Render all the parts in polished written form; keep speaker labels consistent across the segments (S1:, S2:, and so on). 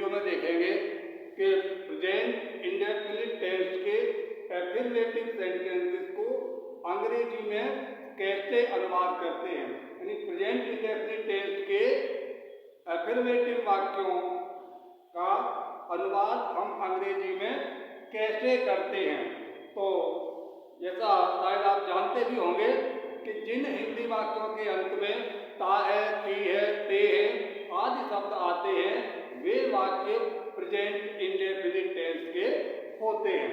S1: Video में देखेंगे कि प्रेजेंट इंडेफिनिट टेंस के एफर्मेटिव सेंटेंसेस को अंग्रेजी में कैसे अनुवाद करते हैं। यानी प्रेजेंट इंडेफिनिट टेंस के एफर्मेटिव वाक्यों का अनुवाद हम अंग्रेजी में कैसे करते हैं। तो जैसा शायद आप जानते भी होंगे कि जिन हिंदी वाक्यों के अंत में ता है, ती है, ते है आदि शब्द आते हैं वे वाक्य प्रेजेंट इंडेफिनिट टेंस के होते हैं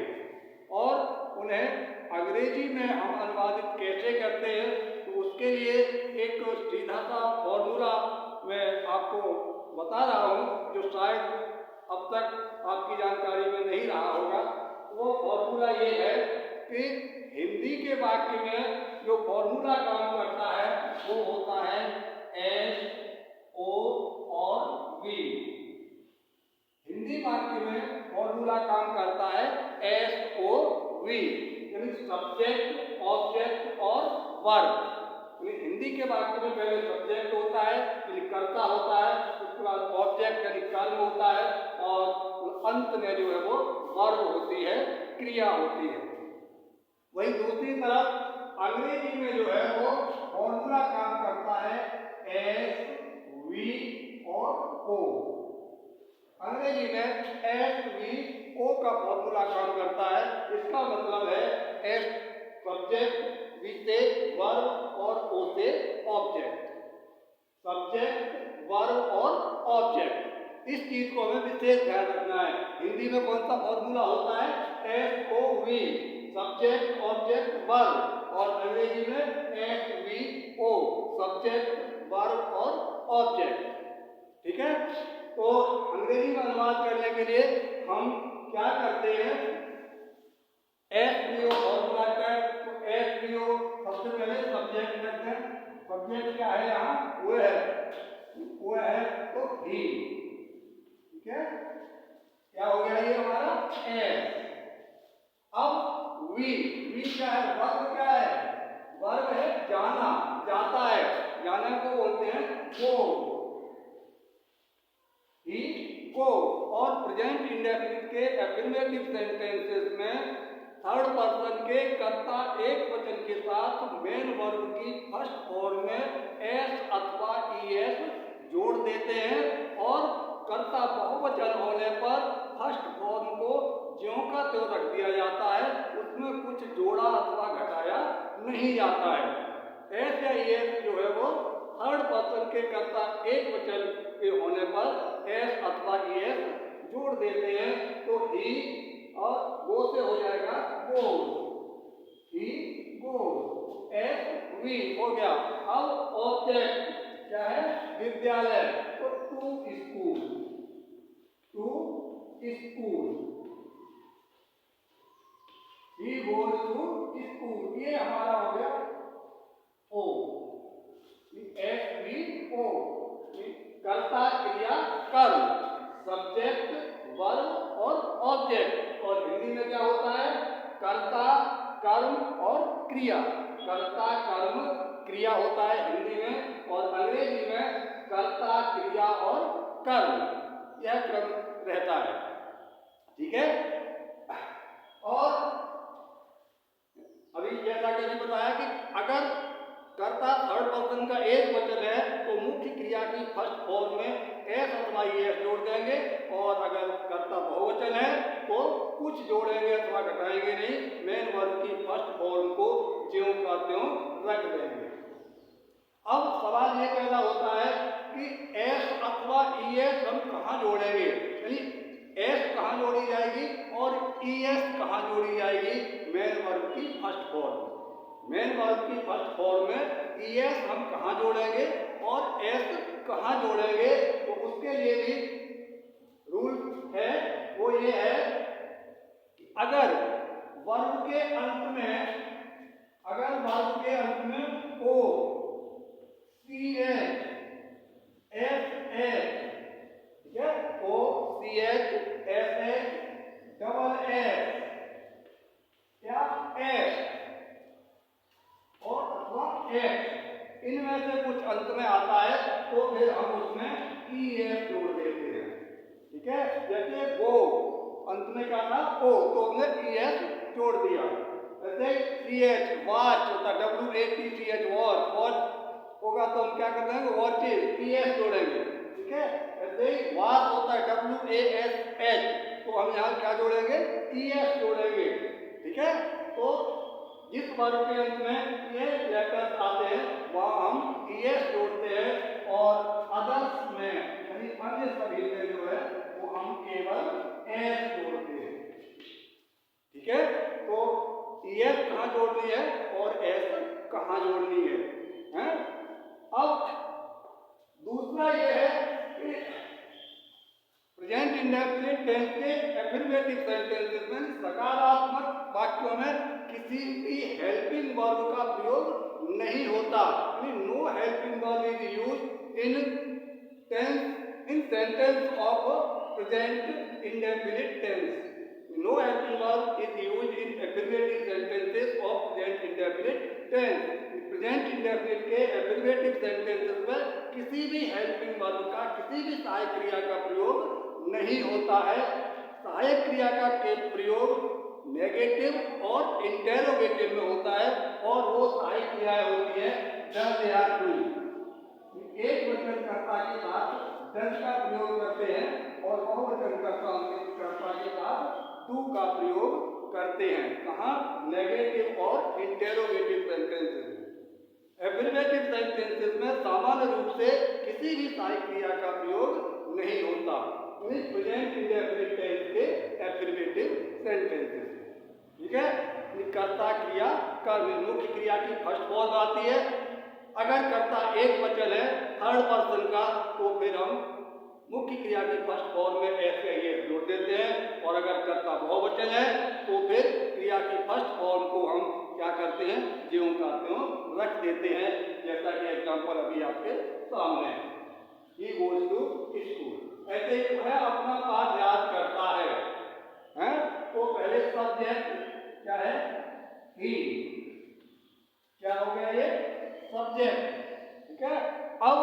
S1: और उन्हें अंग्रेजी में हम अनुवादित कैसे करते हैं। तो उसके लिए एक सीधा सा फॉर्मूला मैं आपको बता रहा हूँ जो शायद अब तक आपकी जानकारी में नहीं रहा होगा। वो फॉर्मूला ये है कि हिंदी के वाक्य में जो फॉर्मूला काम करता है वो होता है एस, ओ और वी। हिंदी वाक्य में फॉर्मूला काम करता है एस, ओ, वी, यानी सब्जेक्ट, ऑब्जेक्ट और वर्ब। हिंदी के वाक्य में पहले सब्जेक्ट होता है यानी कर्ता होता है, उसके बाद ऑब्जेक्ट यानी कर्म होता है और अंत में जो है वो वर्ब होती है, क्रिया होती है। वही दूसरी तरफ अंग्रेजी में जो है वो फॉर्मूला काम करता है एस, वी और ओ। अंग्रेजी में एस, वी, ओ का फॉर्मूला काम करता है। इसका मतलब है एस सब्जेक्ट, वी से वर्ब और ओ से ऑब्जेक्ट। सब्जेक्ट, वर्ब और ऑब्जेक्ट, इस चीज को हमें विशेष ध्यान रखना है। हिंदी में कौन सा फॉर्मूला होता है S, O, V, subject, object, verb, और अंग्रेजी में S, V, O, subject, verb और ऑब्जेक्ट। ठीक है, तो अंग्रेजी में अनुवाद करने के लिए हम क्या करते हैं, एस, वी, ओ फॉर्मूला का है तो एस, वी, ओ सबसे पहले सब्जेक्ट करते हैं। सब्जेक्ट क्या है यहाँ, वो है तो ही। ठीक है, क्या हो गया ये हमारा एस। अब वी क्या है, वर्ब क्या है, वर्ब है जाना, जाता है, जाने को बोलते हैं गो, ही गो। और प्रेजेंट इंडेफिनिट के एफर्मेटिव सेंटेंसेस में थर्ड पर्सन के कर्ता एक वचन के साथ मेन वर्ब की फर्स्ट फॉर्म में एस अथवा ईएस जोड़ देते हैं और कर्ता बहुवचन होने पर फर्स्ट फॉर्म को ज्यों का त्यों रख दिया जाता है, उसमें कुछ जोड़ा अथवा घटाया नहीं जाता है। एस या ईएस जो है वो थर्ड पर्सन के कर्ता एक वचन के होने पर एस अथवा ईएस जोड़ देते हैं तो ही और गो से हो जाएगा गो, ही गो, एस, वी हो गया। अब ऑब्जेक्ट क्या है, विद्यालय, तो to school, to school, he goes to school, ये हमारा हो गया ओ, एस, वी, ओ, कर्ता, क्रिया, कर्म, सब्जेक्ट, वर्ब और ऑब्जेक्ट। और हिंदी में क्या होता है, कर्ता, कर्म और क्रिया। कर्ता, कर्म, क्रिया होता है हिंदी में, और अंग्रेजी में कर्ता, क्रिया और कर्म, यह क्रम रहता है। ठीक है, और अभी जैसा कि अभी बताया कि अगर कर्ता थर्ड पर्सन का एक वचन है तो मुख्य क्रिया की फर्स्ट फॉर्म में एस अथवा ईएस जोड़ देंगे, और अगर कर्ता बहुवचन है तो कुछ जोड़ेंगे अथवा घटाएंगे नहीं, मेन वर्ब की फर्स्ट फॉर्म को ज्यों का त्यों रख देंगे। अब सवाल ये पैदा होता है कि एस अथवा ईएस हम कहाँ जोड़ेंगे, यानी एस कहाँ जोड़ी जाएगी और ईएस कहाँ जोड़ी जाएगी मेन वर्ब की फर्स्ट फॉर्म। मेन वर्ब की फर्स्ट फॉर्म में ईएस हम कहाँ जोड़ेंगे और एस कहाँ जोड़ेंगे, तो उसके लिए भी रूल है, वो ये है कि अगर वर्ब के अंत में O, C H, S H, ठीक है, O, C H, S H, double S, क्या एस और अथवा एच, इनमें से कुछ अंत में आता है तो फिर हम उसमें ई एस जोड़ देते हैं। ठीक है। जैसे गो अंत में क्या था ओ, तो हमने ES जोड़ दिया। जैसे CH वॉच होता है, WATCH वॉच होगा तो हम क्या कर देंगे वॉचेस, ES जोड़ेंगे, ठीक है। ऐसे ही वाच होता है WASH, तो हम यहाँ क्या जोड़ेंगे ES जोड़ेंगे, ठीक है। तो जिस वर्ग के अंत में ये लेटर्स आते हैं वहाँ हम ES जोड़ते हैं और अदर्स में यानी अन्य सभी में जो है वो हम केवल S जोड़ते हैं, ठीक है। तो ES कहाँ जोड़नी है और S कहाँ जोड़नी है, हैं? अब दूसरा ये है कि प्रेजेंट इंडेफिनिट टेंस के एफर्मेटिव सेंटेंसेस में सकारात्मक वाक्यों में किसी भी हेल्पिंग वर्ब का प्रयोग नहीं होता, यानी no helping verb is used in sentence of present indefinite tense. No helping verb is used in affirmative sentences of present indefinite tense. Present indefinite के एफर्मेटिव सेंटेंसेस में किसी भी हेल्पिंग वर्ब का, किसी भी सहायक क्रिया का प्रयोग नहीं होता है। सहायक क्रिया का प्रयोग नेगेटिव और इंटेरोगेटिव में होता है और वो सहायक क्रियाएं होती है डज दे आर डूइंग। एक वचनकर्ता के साथ डज का प्रयोग करते हैं और बहुवचनकर्ता के साथ डू का प्रयोग करते हैं। कहाँ नेगेटिव और इंटेरोगेटिव सेंटेंसेस में। एफर्मेटिव सेंटेंसेस में सामान्य रूप से किसी भी सहायक क्रिया का प्रयोग नहीं होता। प्रेजेंट इंडेफिनिट टेंस के एफर्मेटिव सेंटेंसेस, ठीक है। कर्ता क्रिया कर्म मुख्य क्रिया की फर्स्ट फॉर्म आती है। अगर कर्ता एक वचन है थर्ड पर्सन का तो फिर हम मुख्य क्रिया की फर्स्ट फॉर्म में ऐसे ये जोड़ देते हैं, और अगर कर्ता बहुवचन है तो फिर क्रिया की फर्स्ट फॉर्म को हम क्या करते हैं ज्यों का त्यों रख देते हैं, जैसा कि एग्जांपल अभी आपके सामने है। ही गोज टू स्कूल, ऐसे ही है अपना पाठ याद करता है, हैं? तो पहले सब्जेक्ट क्या है ही, क्या हो गया ये सब्जेक्ट, ठीक है। अब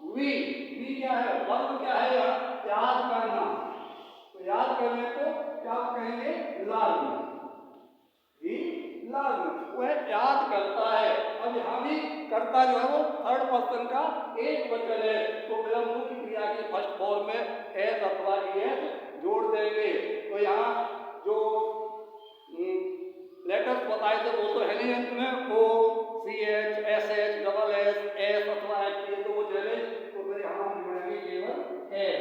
S1: वी क्या है वर्ब क्या है याद करना, तो याद करने को क्या कहेंगे लर्न, ही लर्न वह याद करता है। अब यहाँ भी कर्ता जो है वो थर्ड पर्सन का एक वचन है तो फिर हम मुख्य क्रिया की फर्स्ट फॉर्म में एस अथवा ES जोड़ देंगे। तो यहाँ जो लेटर्स बताए थे वो तो है नहीं अंत में O CH SH double S S अथवा H ये तो वो चले, तो फिर यहाँ हम जोड़ेंगे केवल S।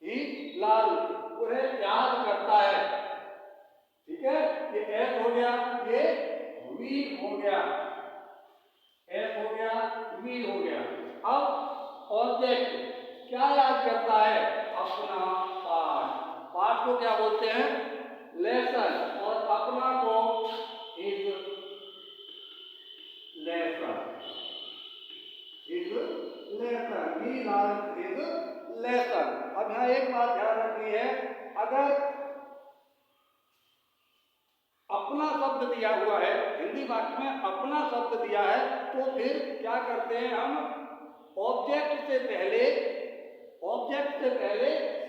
S1: ही लर्न वह याद करता है, ठीक है। ये S हो गया, ये V हो गया, S हो गया V हो गया। अब ऑब्जेक्ट क्या याद करता है अपना पाठ, पाठ को क्या बोलते हैं लेसन, और अपना को is lesson, he learn is lesson. अब यहाँ एक बात ध्यान रखनी है, अगर अपना शब्द दिया हुआ है हिंदी वाक्य में अपना शब्द दिया है तो फिर क्या करते हैं हम ऑब्जेक्ट से पहले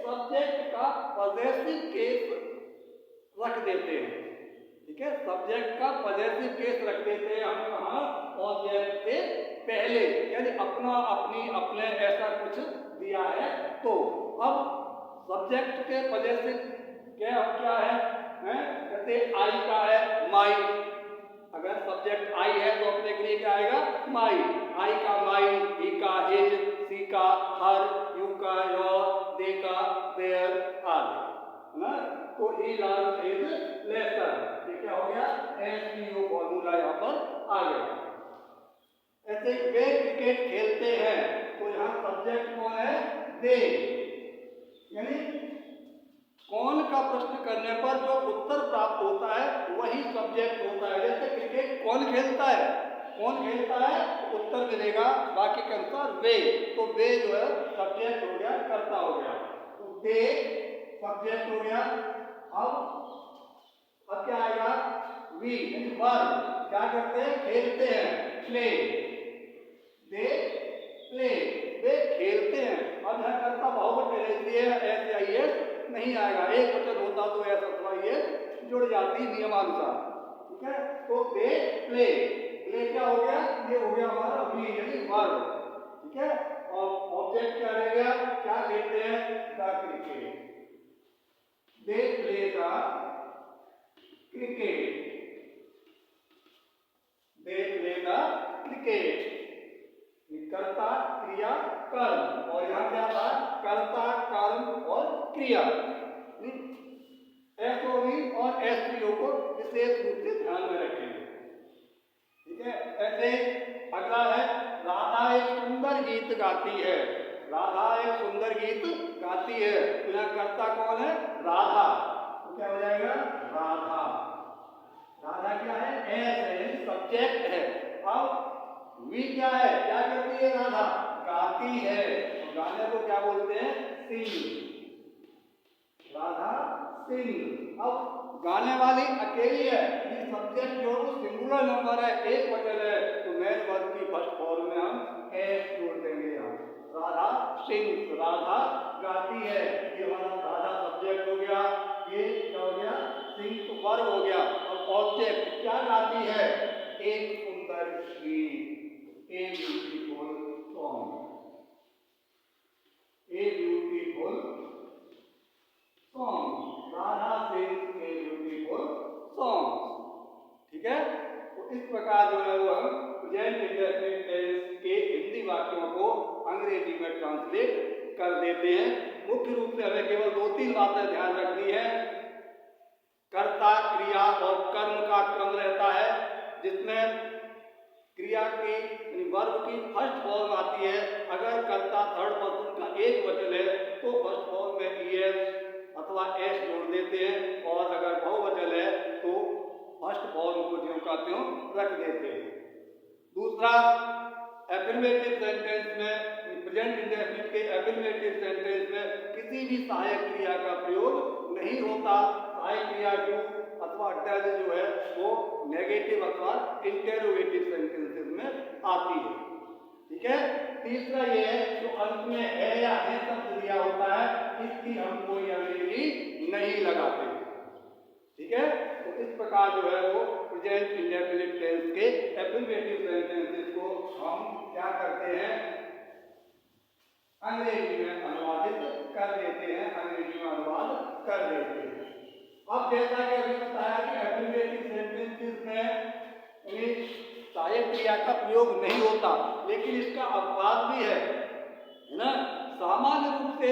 S1: सब्जेक्ट का पॉजेसिव केस रख देते हैं, ठीक है। सब्जेक्ट का पॉजेसिव केस रख देते हैं हम कहाँ ऑब्जेक्ट से पहले, यानी अपना अपनी अपने ऐसा कुछ दिया है तो अब सब्जेक्ट के पॉजेसिव क्या है कहते आई का है माई, अगर सब्जेक्ट आई है तो अपने के लिए क्या आएगा माई, आई का माई, ही का हिज, सी का हर, यू का योर, दे का देयर आदि, है ना। तो ही लर्न इज लेसन, ये क्या हो गया SVO फॉर्मूला यहाँ पर आ गया। ऐसे वे क्रिकेट खेलते हैं तो यहाँ सब्जेक्ट कौन है दे, यानी कौन का प्रश्न करने पर जो उत्तर प्राप्त होता है वही सब्जेक्ट होता है। जैसे क्रिकेट कौन खेलता है तो उत्तर मिलेगा वाक्य के अनुसार वे, तो वे जो है सब्जेक्ट हो गया कर्ता हो गया, तो दे सब्जेक्ट हो गया। अब क्या आएगा वी वर्ब, क्या करते हैं खेलते हैं प्ले, दे प्ले वे खेलते हैं। अब यहाँ कर्ता बहुवचन है, इसलिए एस या एस नहीं आएगा। एक वचन होता तो एस अथवा एस जुड़ जाती नियमानुसार। ठीक है, तो दे प्ले, प्ले क्या हो गया, ये हो गया हमारा वी यानी वर्ब। ठीक है, और ऑब्जेक्ट क्या रह गया, क्या कहते हैं, the cricket. They play the cricket, they play the cricket. कर्ता क्रिया कर्म, और यहाँ क्या था, कर्ता कर्म और क्रिया। एसओवी और एसपीओ को विशेष रूप से ध्यान में रखेंगे। ठीक है, ऐसे अगला है राधा एक सुंदर गीत गाती है। राधा एक सुंदर गीत गाती है, तो यहाँ कर्ता कौन है, राधा, तो क्या हो जाएगा, राधा। राधा क्या है, एस है, सब्जेक्ट है। अब वी क्या है, क्या करती है राधा, गाती है, तो गाने को क्या बोलते हैं, सिंग। राधा सिंग। अब गाने वाली अकेली है, ये सब्जेक्ट जो सिंगुलर नंबर है, एक वचन है, तो मेन वर्ब की फर्स्ट फॉर्म में हम एस जोड़ देंगे। हम राधा सिंग, राधा गाती है, ये हमारा राधा सब्जेक्ट हो गया, ये क्या हो गया, सिंग तो वर्ब हो गया। अब ऑब्जेक्ट क्या गाती है, एक सुंदर गीत, a beautiful song, a beautiful song, Radha sings a beautiful song. ठीक है, तो इस प्रकार जो है वो हम प्रेजेंट इंडेफिनिट टेंस के हिंदी वाक्यों को अंग्रेजी में ट्रांसलेट कर देते हैं। मुख्य रूप से हमें केवल 2-3 बातें ध्यान रखनी है। कर्ता क्रिया और कर्म का क्रम रहता है, जिसमें क्रिया की वर्ब की फर्स्ट फॉर्म आती है। अगर कर्ता थर्ड पर्सन का एक वचन है तो फर्स्ट फॉर्म में ईएस अथवा एस जोड़ देते हैं, और अगर बहुवचन है तो फर्स्ट फॉर्म को ज्यों का त्यों रख देते हैं। दूसरा, एफर्मेटिव सेंटेंस में, प्रेजेंट इंडेफिनिट के एफर्मेटिव सेंटेंस में किसी भी सहायक क्रिया का प्रयोग नहीं होता। सहायक क्रिया डू अथवा डज जो है वो नेगेटिव अथवा इंटेरोगेटिव सेंटेंसेस में आती है। ठीक है, तीसरा ये है जो अंत में है या है शब्द दिया होता है, इसकी हम कोई अंग्रेजी नहीं लगाते। ठीक है, तो इस प्रकार जो है वो प्रेजेंट इंडेफिनिट टेंस के एफर्मेटिव सेंटेंसेस को हम क्या करते हैं, अंग्रेजी में अनुवादित कर देते हैं, अंग्रेजी में अनुवाद कर देते हैं। अब जैसा कि अभी बताया कि एफर्मेटिव सेंटेंसेस में सहायक क्रिया का प्रयोग नहीं होता, लेकिन इसका अपवाद भी है ना। सामान्य रूप से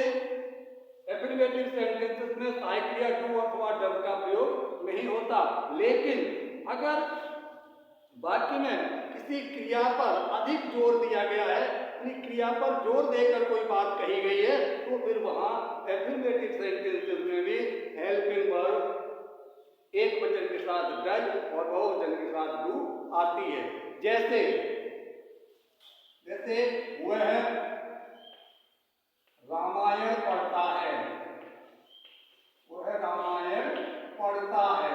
S1: एफर्मेटिव सेंटेंसेस में सहायक क्रिया डू अथवा डज का प्रयोग नहीं होता, लेकिन अगर वाक्य में किसी क्रिया पर अधिक जोर दिया गया है, क्रिया पर जोर देकर कोई बात कही गई है, तो फिर वहां एफर्मेटिव सेंटेंसेस में भी हेल्पिंग वर्ब एक वचन के साथ डज और बहुवचन के साथ डू आती है। जैसे वह रामायण पढ़ता है, वह रामायण पढ़ता है,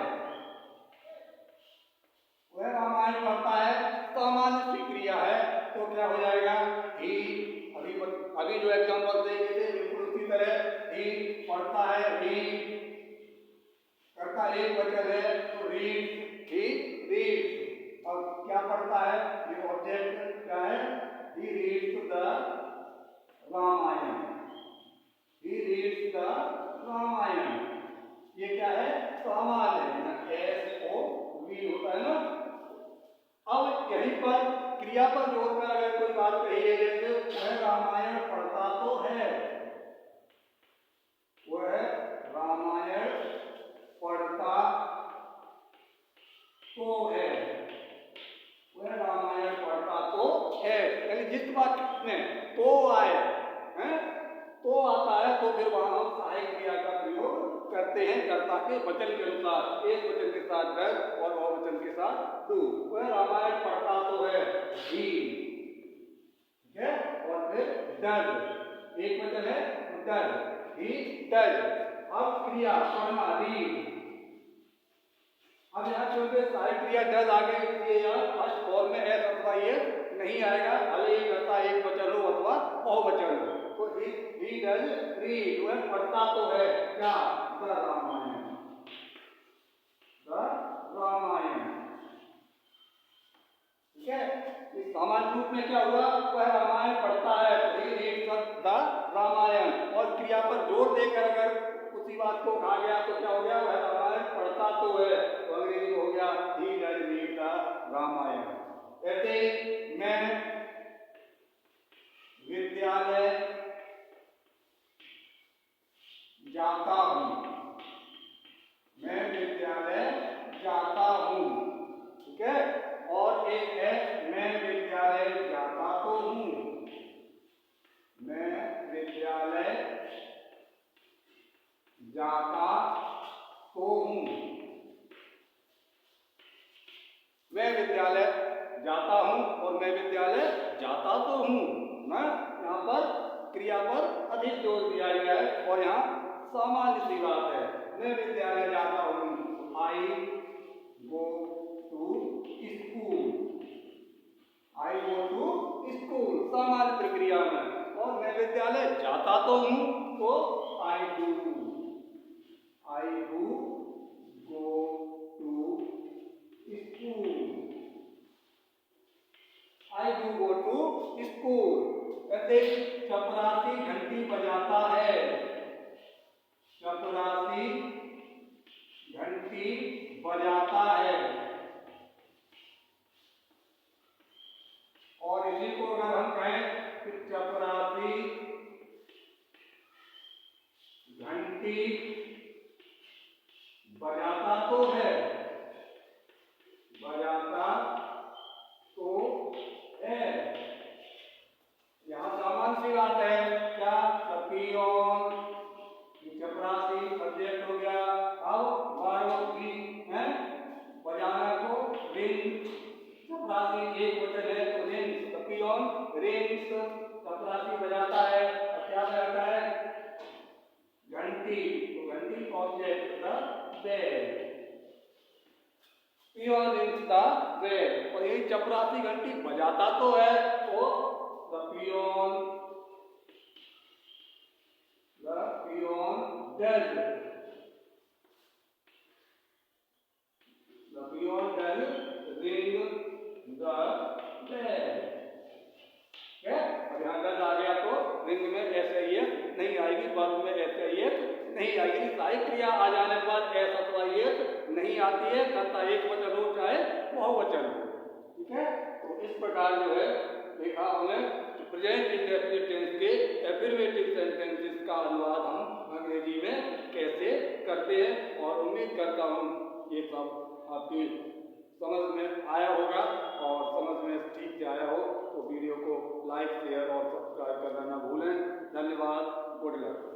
S1: वह रामायण पढ़ता है, सामान्य सी क्रिया है, तो क्या हो जाएगा, ही। अभी जो एग्जाम्पल देंगे थे बिल्कुल उसी तरह, ही पढ़ता है, रीड, करता एक वचन है तो रीड, ही रीड्स। और क्या पढ़ता है, ये ऑब्जेक्ट क्या है, he reads the Ramayan, he reads the Ramayan. ये क्या है, सामान्य, एस ओ वी होता है ना। अब यहीं पर क्रिया पर जोर कर अगर कोई बात कही है, जैसे वह रामायण पढ़ता तो है, वह रामायण पढ़ता तो है, वह रामायण पढ़ता तो है, यानी जिस वाक्य में तो आए हैं, तो आता है, तो फिर वहां हम सहायक क्रिया का प्रयोग करते हैं कर्ता के वचन के अनुसार, एक वचन के साथ डज और बहुवचन के साथ डू। वह रामायण पढ़ता तो है, ही, ठीक है, और फिर डज, एक वचन है तो डज, ही डज। अब क्रिया पढ़ना, रीड। अब यहाँ क्योंकि सहायक क्रिया डज आ गई, इसलिए यहाँ फर्स्ट फॉर्म में एस अथवा ये नहीं आएगा, भले ही कर्ता एक वचन हो अथवा बहुवचन हो। डज रीड, वह पढ़ता तो है क्या, द रामायण, द रामायण। ठीक है, इस सामान्य रूप में क्या हुआ, वह रामायण पढ़ता है, तो ही रीड्स द रामायण। और क्रिया पर जोर देकर अगर उसी बात को कहा गया तो क्या हो गया, वह रामायण पढ़ता तो है, तो अंग्रेजी हो गया he does read the Ramayan. कहते मैं विद्यालय जाता हूँ, मैं विद्यालय जाता हूँ। ठीक है, और एक है मैं विद्यालय जाता तो हूँ, मैं विद्यालय जाता तो हूँ, मैं विद्यालय जाता हूँ और मैं विद्यालय जाता तो हूँ ना। यहाँ पर क्रिया पर अधिक जोर दिया गया है और यहाँ सामान्य सी बात है, मैं विद्यालय जाता हूँ, I go to school, I go to school सामान्य प्रक्रिया में। और मैं विद्यालय जाता तो हूँ तो I do go to school, I do go to school. कहते चपरासी घंटी बजाता है, चपरासी घंटी बजाता है। और इसी को अगर हम कहें कि चपरासी घंटी बजाता तो है, बजाता तो है, यहाँ सामान्य सी बात है क्या, पियोन, चपरासी सब्जेक्ट हो गया, अब वर्ब भी है, बजाना को रिंग, चपरासी एक वचन है तो रिंग्स, पियोन रिंग्स, चपरासी बजाता है, क्या बजाता है, घंटी, तो घंटी object the bell, peon rings the bell. और यही चपरासी घंटी बजाता तो है तो the peon does, the peon does ring the bell. और यहाँ डज आ गया तो रिंग में एस नहीं आएगी, वर्ब में एस नहीं आएगी, सहायक क्रिया आ जाने पर एस अथवा एस नहीं आती है, कर्ता एक वचन हो चाहे बहुवचन हो। ठीक है, तो इस प्रकार जो है देखा हमने प्रेजेंट इंडेफिनिट टेंस के एफर्मेटिव सेंटेंसेस का अनुवाद हम अंग्रेजी में कैसे करते हैं। और उम्मीद करता हूँ ये सब आपकी समझ में आया होगा, और समझ में ठीक से आया हो तो वीडियो को लाइक शेयर और सब्सक्राइब करना ना भूलें। धन्यवाद, गुड लक।